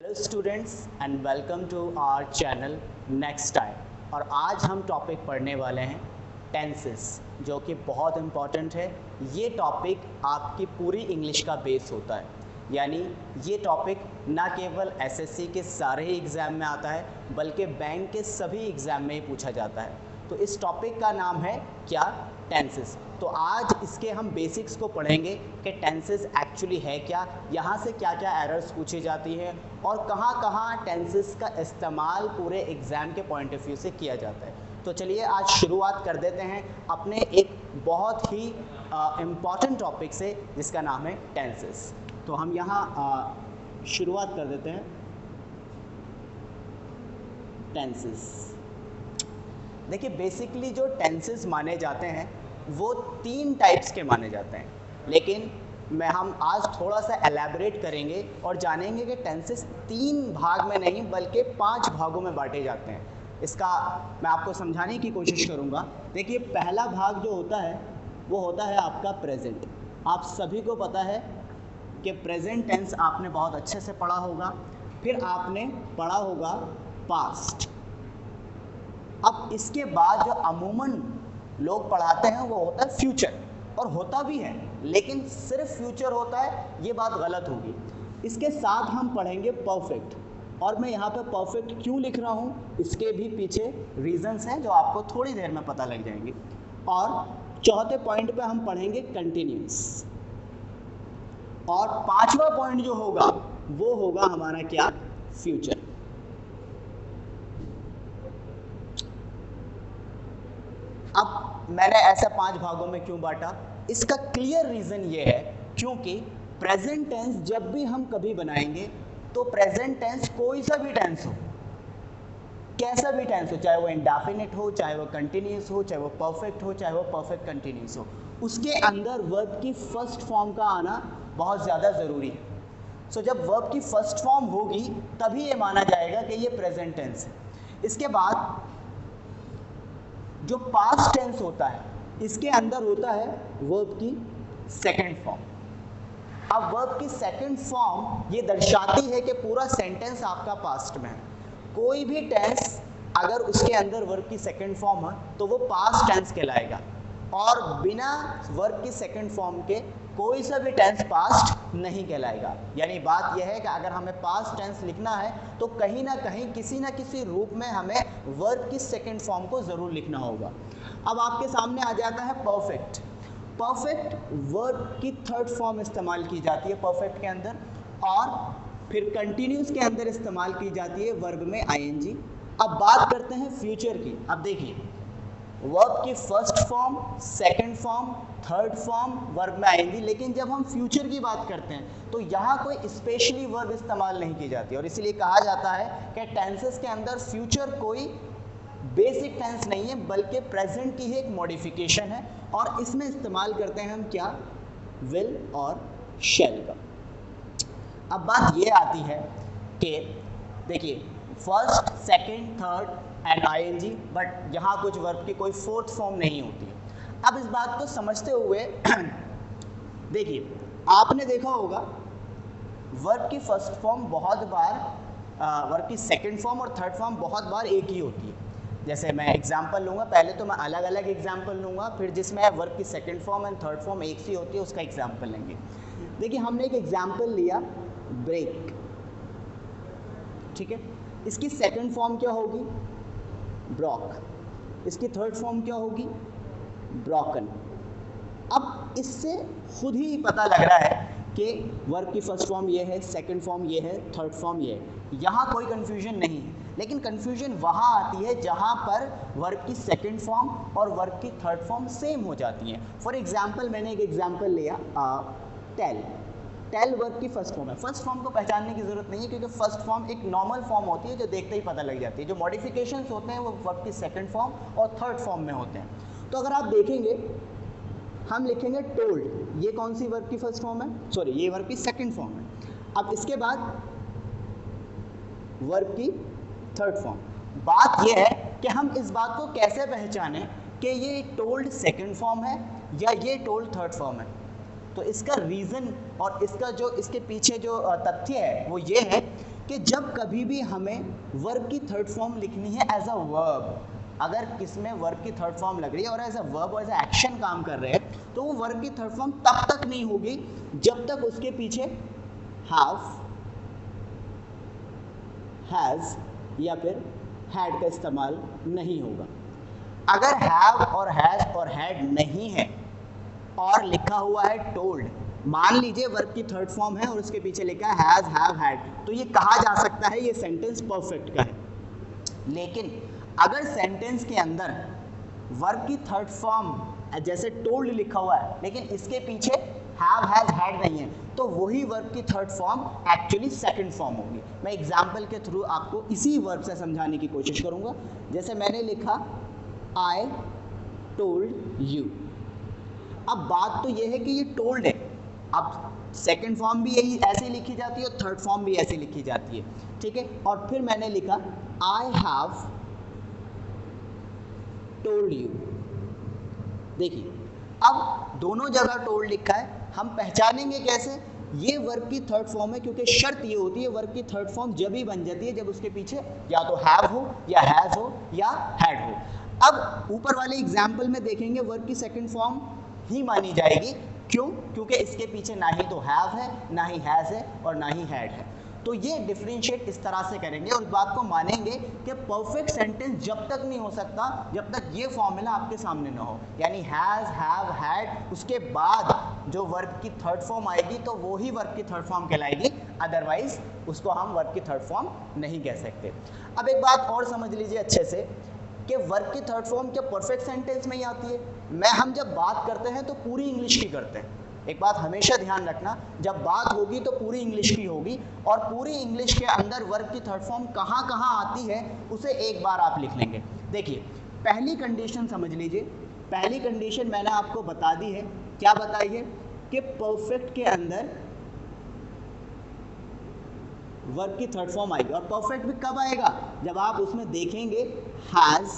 Hello students and welcome to our channel next time. और आज हम टॉपिक पढ़ने वाले हैं टेंसेस, जो कि बहुत इम्पॉर्टेंट है। ये टॉपिक आपकी पूरी इंग्लिश का बेस होता है, यानी ये टॉपिक ना केवल एसएससी के सारे ही एग्ज़ाम में आता है बल्कि बैंक के सभी एग्ज़ाम में ही पूछा जाता है। तो इस टॉपिक का नाम है क्या? टेंसेस। तो आज इसके हम बेसिक्स को पढ़ेंगे कि टेंसेस एक्चुअली है क्या, यहाँ से क्या क्या एरर्स पूछी जाती हैं और कहाँ कहाँ टेंसेस का इस्तेमाल पूरे एग्ज़ाम के पॉइंट ऑफ व्यू से किया जाता है। तो चलिए आज शुरुआत कर देते हैं अपने एक बहुत ही इम्पॉर्टेंट टॉपिक से, जिसका नाम है टेंसेस। तो हम यहाँ शुरुआत कर देते हैं टेंसेस। देखिए, बेसिकली जो टेंसेस माने जाते हैं वो 3 टाइप्स के माने जाते हैं, लेकिन हम आज थोड़ा सा एलैबोरेट करेंगे और जानेंगे कि टेंसेस 3 भाग में नहीं बल्कि 5 भागों में बांटे जाते हैं। इसका मैं आपको समझाने की कोशिश करूंगा। देखिए, पहला भाग जो होता है वो होता है आपका प्रेजेंट। आप सभी को पता है कि प्रेजेंट टेंस आपने बहुत अच्छे से पढ़ा होगा। फिर आपने पढ़ा होगा पास्ट। अब इसके बाद जो अमूमन लोग पढ़ाते हैं वो होता है फ्यूचर, और होता भी है, लेकिन सिर्फ फ्यूचर होता है, ये बात गलत होगी। इसके साथ हम पढ़ेंगे परफेक्ट, और मैं यहाँ पे परफेक्ट क्यों लिख रहा हूँ इसके भी पीछे रीजंस हैं जो आपको थोड़ी देर में पता लग जाएंगे। और चौथे पॉइंट पे हम पढ़ेंगे कंटिन्यूस, और 5वां पॉइंट जो होगा वो होगा हमारा क्या? फ्यूचर। अब मैंने ऐसा 5 भागों में क्यों बांटा? इसका क्लियर रीजन ये है क्योंकि प्रेजेंट टेंस जब भी हम कभी बनाएंगे तो प्रेजेंट टेंस कोई सा भी टेंस हो, कैसा भी टेंस हो, चाहे वो इंडेफिनिट हो, चाहे वो कंटिन्यूस हो, चाहे वो परफेक्ट हो, चाहे वो परफेक्ट कंटिन्यूस हो, उसके अंदर वर्ब की फर्स्ट फॉर्म का आना बहुत ज़्यादा ज़रूरी है। सो जब वर्ब की फर्स्ट फॉर्म होगी तभी ये माना जाएगा कि ये प्रेजेंट टेंस है। इसके बाद जो पास्ट टेंस होता है इसके अंदर होता है वर्ब की सेकंड फॉर्म। अब वर्ब की सेकंड फॉर्म ये दर्शाती है कि पूरा सेंटेंस आपका पास्ट में है। कोई भी टेंस अगर उसके अंदर वर्ब की सेकंड फॉर्म है तो वो पास्ट टेंस कहलाएगा, और बिना वर्ब की सेकंड फॉर्म के कोई सा भी टेंस पास्ट नहीं कहलाएगा। यानी बात यह है कि अगर हमें पास्ट टेंस लिखना है तो कहीं ना कहीं किसी ना किसी रूप में हमें वर्ब की सेकंड फॉर्म को ज़रूर लिखना होगा। अब आपके सामने आ जाता है परफेक्ट। परफेक्ट वर्ब की थर्ड फॉर्म इस्तेमाल की जाती है परफेक्ट के अंदर, और फिर कंटिन्यूस के अंदर इस्तेमाल की जाती है वर्ब में आईएनजी। अब बात करते हैं फ्यूचर की। अब देखिए, वर्ब की first form, second form, third form verb में आएंगी, लेकिन जब हम फ्यूचर की बात करते हैं तो यहाँ कोई स्पेशली वर्ब इस्तेमाल नहीं की जाती, और इसीलिए कहा जाता है कि टेंसेस के अंदर फ्यूचर कोई बेसिक टेंस नहीं है बल्कि प्रेजेंट की ही एक मॉडिफिकेशन है, और इसमें इस्तेमाल करते हैं हम क्या? विल और शैल का। अब बात ये आती है कि देखिए, first, second, third and I N G, but यहाँ कुछ वर्ब की कोई फोर्थ फॉर्म नहीं होती है। अब इस बात को समझते हुए देखिए, आपने देखा होगा वर्ब की फर्स्ट फॉर्म बहुत बार, वर्ब की सेकंड फॉर्म और थर्ड फॉर्म बहुत बार एक ही होती है। जैसे मैं एग्जांपल लूँगा, पहले तो मैं अलग अलग एग्जांपल लूँगा, फिर जिसमें वर्ब की second form and third form एक सी होती है उसका एग्जांपल लेंगे। देखिए, हमने एक एग्जांपल लिया ब्रेक, ठीक है। इसकी सेकंड फॉर्म क्या होगी? ब्रॉक। इसकी थर्ड फॉर्म क्या होगी? ब्रोकन। अब इससे खुद ही पता लग रहा है कि वर्ब की फर्स्ट फॉर्म ये है, सेकंड फॉर्म ये है, थर्ड फॉर्म ये है। यहाँ कोई कन्फ्यूजन नहीं है, लेकिन कन्फ्यूजन वहाँ आती है जहाँ पर वर्ब की सेकंड फॉर्म और वर्ब की थर्ड फॉर्म सेम हो जाती हैं। फॉर एग्जाम्पल, मैंने एक एग्जाम्पल लिया टेल। टेल वर्ब की फर्स्ट फॉर्म है। फर्स्ट फॉर्म को पहचानने की जरूरत नहीं है क्योंकि फर्स्ट फॉर्म एक नॉर्मल फॉर्म होती है जो देखते ही पता लग जाती है। जो मॉडिफिकेशंस होते हैं वो वर्ब की सेकंड फॉर्म और थर्ड फॉर्म में होते हैं। तो अगर आप देखेंगे, हम लिखेंगे टोल्ड, ये कौन सी वर्ब की फर्स्ट फॉर्म है? सॉरी, ये वर्ब की सेकंड फॉर्म है। अब इसके बाद वर्ब की थर्ड फॉर्म। बात यह है कि हम इस बात को कैसे पहचानें कि ये टोल्ड सेकंड फॉर्म है या ये टोल्ड थर्ड फॉर्म है। तो इसका रीज़न और इसका जो इसके पीछे जो तथ्य है वो ये है कि जब कभी भी हमें वर्ब की थर्ड फॉर्म लिखनी है एज अ वर्ब, अगर किसमें वर्ब की थर्ड फॉर्म लग रही है और एज अ वर्ब और एज अ एक्शन काम कर रहे हैं, तो वो वर्ब की थर्ड फॉर्म तब तक नहीं होगी जब तक उसके पीछे हैव, हैज या फिर हैड का इस्तेमाल नहीं होगा। अगर हैव और हैज और हैड नहीं है और लिखा हुआ है टोल्ड, मान लीजिए वर्ब की थर्ड फॉर्म है और उसके पीछे लिखा है हैज, हैव, हैड, तो ये कहा जा सकता है ये सेंटेंस परफेक्ट का है। लेकिन अगर सेंटेंस के अंदर वर्ब की थर्ड फॉर्म जैसे टोल्ड लिखा हुआ है लेकिन इसके पीछे हैव, हैज, हैड नहीं है, तो वही वर्ब की third form actually second form होगी। मैं एग्जांपल के थ्रू आपको इसी वर्ब से समझाने की कोशिश करूंगा। जैसे मैंने लिखा आई टोल्ड यू, अब बात तो यह है कि ये टोल्ड है, अब सेकंड फॉर्म भी यही ऐसे लिखी जाती है और थर्ड फॉर्म भी ऐसे लिखी जाती है, ठीक है। और फिर मैंने लिखा आई हैव टोल्ड यू, देखिए अब दोनों जगह टोल्ड लिखा है, हम पहचानेंगे कैसे ये वर्ब की थर्ड फॉर्म है, क्योंकि शर्त ये होती है वर्ब की थर्ड फॉर्म जब ही बन जाती है जब उसके पीछे या तो हैव हो या हैज हो या हैड हो। अब ऊपर वाले एग्जाम्पल में देखेंगे वर्ब की सेकंड फॉर्म ही मानी जाएगी, क्यों? क्योंकि इसके पीछे ना ही तो हैव है, ना ही हैज है और ना ही हैड है। तो ये डिफरेंशिएट इस तरह से करेंगे और इस बात को मानेंगे कि परफेक्ट सेंटेंस जब तक नहीं हो सकता जब तक ये फॉर्मूला आपके सामने ना हो, यानी हैज, हैव, हैड, उसके बाद जो वर्ब की थर्ड फॉर्म आएगी तो वो ही वर्ब की थर्ड फॉर्म कहलाएगी, अदरवाइज उसको हम वर्ब की थर्ड फॉर्म नहीं कह सकते। अब एक बात और समझ लीजिए अच्छे से कि वर्ब की थर्ड फॉर्म क्या परफेक्ट सेंटेंस में ही आती है? हम जब बात करते हैं तो पूरी इंग्लिश की करते हैं। एक बात हमेशा ध्यान रखना, जब बात होगी तो पूरी इंग्लिश की होगी और पूरी इंग्लिश के अंदर वर्ब की थर्ड फॉर्म कहाँ कहाँ आती है उसे एक बार आप लिख लेंगे। देखिए पहली कंडीशन समझ लीजिए, पहली कंडीशन मैंने आपको बता दी है, क्या बताई है कि परफेक्ट के अंदर वर्ब की थर्ड फॉर्म आएगी। और परफेक्ट भी कब आएगा? जब आप उसमें देखेंगे हैज,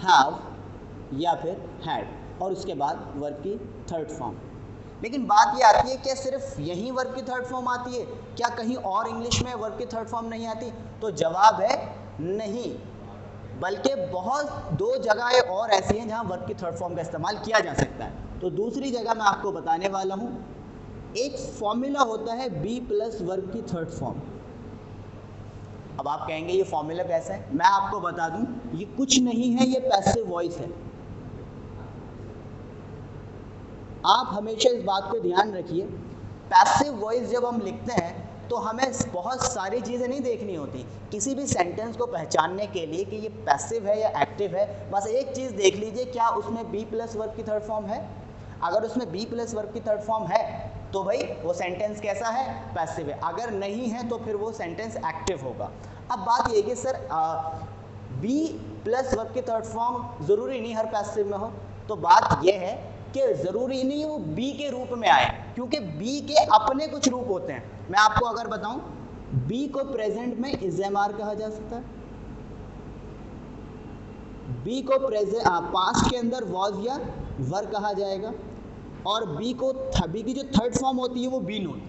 हैव या फिर हैड और उसके बाद वर्ब की थर्ड फॉर्म। लेकिन बात ये आती है कि सिर्फ यही वर्ब की थर्ड फॉर्म आती है, क्या कहीं और इंग्लिश में वर्ब की थर्ड फॉर्म नहीं आती? तो जवाब है नहीं, बल्कि बहुत दो जगह और ऐसी हैं जहां वर्ब की थर्ड फॉर्म का इस्तेमाल किया जा सकता है। तो दूसरी जगह मैं आपको बताने वाला हूं, एक फॉर्मूला होता है बी प्लस वर्ब की थर्ड फॉर्म। अब आप कहेंगे ये फॉर्मूला कैसा है? मैं आपको बता दूं, ये कुछ नहीं है, ये पैसिव वॉइस है। आप हमेशा इस बात को ध्यान रखिए, पैसिव वॉइस जब हम लिखते हैं तो हमें बहुत सारी चीज़ें नहीं देखनी होती किसी भी सेंटेंस को पहचानने के लिए कि ये पैसिव है या एक्टिव है। बस एक चीज़ देख लीजिए, क्या उसमें बी प्लस वर्ब की थर्ड फॉर्म है? अगर उसमें बी प्लस वर्ब की थर्ड फॉर्म है तो भाई वो सेंटेंस कैसा है? पैसिव है। अगर नहीं है तो फिर वो सेंटेंस एक्टिव होगा। अब बात ये कि सर बी प्लस वर्ब की थर्ड फॉर्म ज़रूरी नहीं हर पैसिव में हो, तो बात ये है कि ज़रूरी नहीं वो बी के रूप में आए, क्योंकि बी के अपने कुछ रूप होते हैं। मैं आपको अगर बताऊं, बी को प्रेजेंट में इज़ेमार कहा जा सकता है, बी को पास्ट के अंदर वॉज या वर कहा जाएगा, और बी की जो थर्ड फॉर्म होती है वो बीन होती है।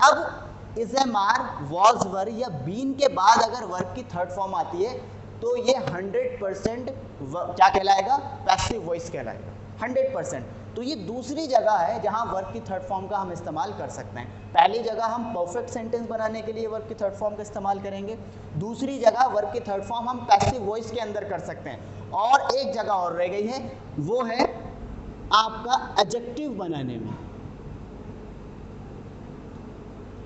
अब इज़ेमार, वॉज, वर या बीन के बाद अगर वर्ब की थर्ड फॉर्म आती है तो ये 100% क्या कहलाएगा? पैसिव वॉइस कहलाएगा, 100%। तो ये दूसरी जगह है जहां वर्ब की थर्ड फॉर्म का हम इस्तेमाल कर सकते हैं। पहली जगह हम परफेक्ट सेंटेंस बनाने के लिए वर्ब की थर्ड फॉर्म का इस्तेमाल करेंगे, दूसरी जगह वर्ब की थर्ड फॉर्म हम पैसिव वॉइस के अंदर कर सकते हैं, और एक जगह और रह गई है, वो है आपका एडजेक्टिव बनाने में।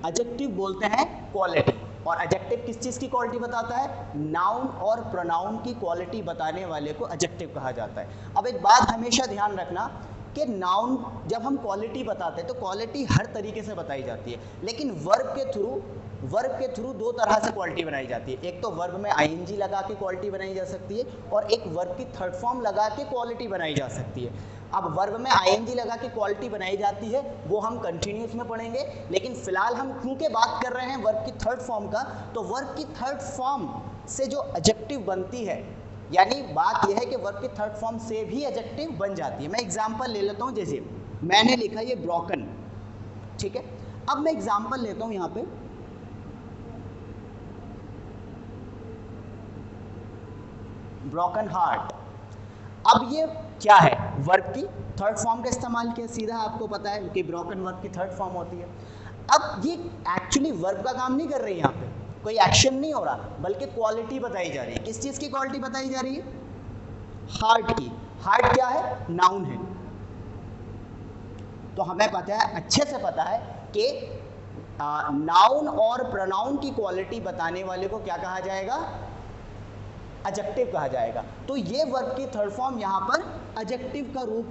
एडजेक्टिव बोलते हैं क्वालिटी, और एडजेक्टिव किस चीज़ की क्वालिटी बताता है? नाउन और प्रोनाउन की क्वालिटी बताने वाले को एडजेक्टिव कहा जाता है। अब एक बात हमेशा ध्यान रखना कि नाउन जब हम क्वालिटी बताते हैं तो क्वालिटी हर तरीके से बताई जाती है, लेकिन वर्ब के थ्रू दो तरह से क्वालिटी बनाई जाती है। एक तो वर्ब में आईएनजी लगा के क्वालिटी बनाई जा सकती है, और एक वर्ब की थर्ड फॉर्म लगा के क्वालिटी बनाई जा सकती है। अब वर्ब में आईएनजी लगा के क्वालिटी बनाई जाती है वो हम कंटिन्यूस में पढ़ेंगे, लेकिन फिलहाल हम क्योंकि बात कर रहे हैं वर्ब की थर्ड फॉर्म का, तो वर्ब की थर्ड फॉर्म से जो एडजेक्टिव बनती है, यानी बात यह है कि वर्ब की थर्ड फॉर्म से भी एडजेक्टिव बन जाती है। मैं एग्जांपल ले लेता हूं, जैसे मैंने लिखा ये ब्रोकन, ठीक है। अब मैं एग्जांपल लेता हूं यहां पे, ब्रोकन हार्ट। अब ये क्या है, वर्ब की थर्ड फॉर्म का इस्तेमाल किया, सीधा आपको पता है कि ब्रोकन वर्ब की थर्ड फॉर्म होती है। अब ये एक्चुअली वर्ब का काम नहीं कर रही है, यहाँ पे कोई एक्शन नहीं हो रहा, बल्कि क्वालिटी बताई जा रही है। किस चीज की क्वालिटी बताई जा रही है? हार्ट की। हार्ट क्या है? नाउन है। तो हमें पता है, अच्छे से पता है कि नाउन और प्रोनाउन की क्वालिटी बताने वाले को क्या कहा जाएगा? एडजेक्टिव कहा जाएगा। तो ये वर्ब की थर्ड फॉर्म यहाँ पर एडजेक्टिव का रूप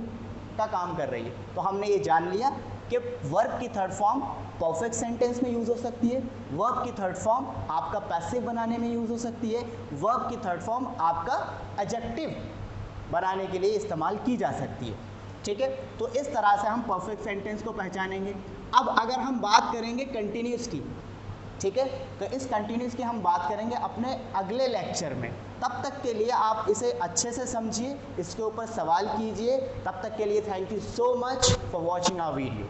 का काम कर रही है। तो हमने ये जान लिया कि वर्ब की थर्ड फॉर्म परफेक्ट सेंटेंस में यूज हो सकती है, वर्ब की थर्ड फॉर्म आपका पैसिव बनाने में यूज हो सकती है, वर्ब की थर्ड फॉर्म आपका एडजेक्टिव बनाने के लिए इस्तेमाल की जा सकती है। ठीक है, तो इस तरह से हम परफेक्ट सेंटेंस को पहचानेंगे। अब अगर हम बात करेंगे कंटिन्यूस की, ठीक है, तो इस कंटिन्यूस की हम बात करेंगे अपने अगले लेक्चर में। तब तक के लिए आप इसे अच्छे से समझिए, इसके ऊपर सवाल कीजिए। तब तक के लिए thank you so much for watching our video.